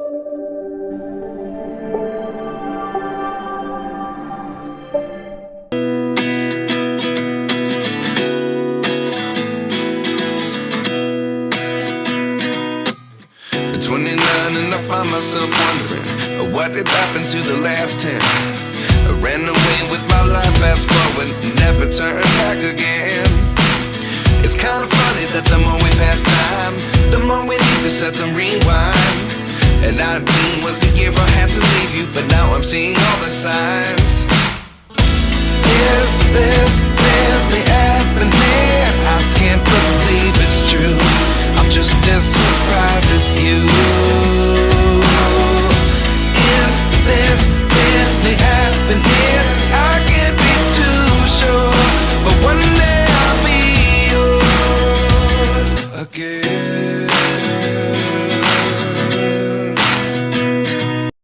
At 29 and I find myself wondering what did happen to the last 10. I ran away with my life, fast forward, never turn back again. It's kind of funny that the more we pass time, the more we need to set them rewind. And 19 was the year I had to leave you, but now I'm seeing all the signs. Is this really happening? I can't believe it's true. I'm just as surprised as you.